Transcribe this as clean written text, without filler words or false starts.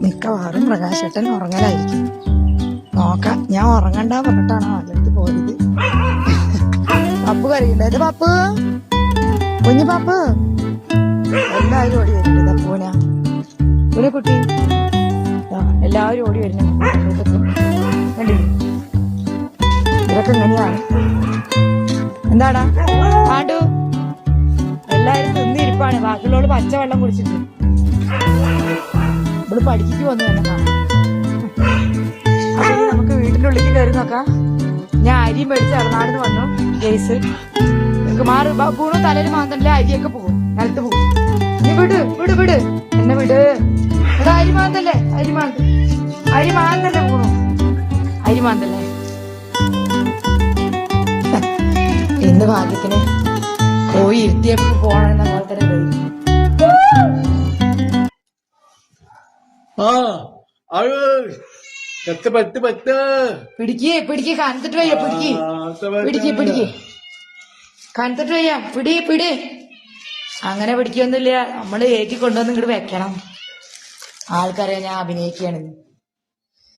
മിക്കവാറും പ്രകാശേട്ടൻ ഉറങ്ങലായിരിക്കും. നോക്കാം, ഞാൻ ഉറങ്ങണ്ട പറഞ്ഞിട്ടാണ് അവൻ്റെ പോയത്. പപ്പു കരയുണ്ടായത്. പപ്പു, കുഞ്ഞു പപ്പു, എല്ലാവരും ഓടി വരുന്നുണ്ട്. പൂന പൂന കുട്ടി, എല്ലാവരും ഓടി വരുന്നുണ്ട്. കണ്ടില്ലേ, ഇതൊക്കെ എങ്ങനെയാണ്? എന്താടാ ആണ്ടു? എല്ലാരും തിന്നിരിപ്പാണ്. ബാക്കിയുള്ളവള് പച്ചവെള്ളം കുടിച്ചിട്ട് ഇവിടെ പഠിച്ചിട്ട് വന്നു തന്നെ കാണാം. അപ്പൊ നമുക്ക് വീട്ടിന്റെ ഉള്ളിലേക്ക് കയറി നോക്കാം. ഞാൻ അരിയും മേടിച്ച് എറണാകുളത്ത് വന്നു. കേസ് എനിക്ക് മാറി പൂണു തലയിൽ മാന്തല്ലേ, അരിയൊക്കെ പോകും, നിലത്ത് പോകും. നീ വിട് വിട് വിട്, എന്നെ വിട്. അത് അരിമാന്തല്ലേ, അരിമാന്തല്ലേ പൂണു, അരിമാന്തല്ലേ. ഇന്ന് ഭാഗ്യത്തിന് പോയി ഇരുത്തിയപ്പോ പോണെന്ന പോലെ തന്നെ പിടിക്ക് കനത്തിട്ട് വയ്യ, പിടിക്ക് കനത്തിട്ട് വയ്യ, പിടി. അങ്ങനെ പിടിക്കൊന്നുമില്ല, നമ്മള് ഏറ്റി കൊണ്ടുവന്ന് ഇങ്ങോട്ട് വെക്കണം. ആൾക്കറിയാം ഞാൻ അഭിനയിക്കുകയാണെന്ന്.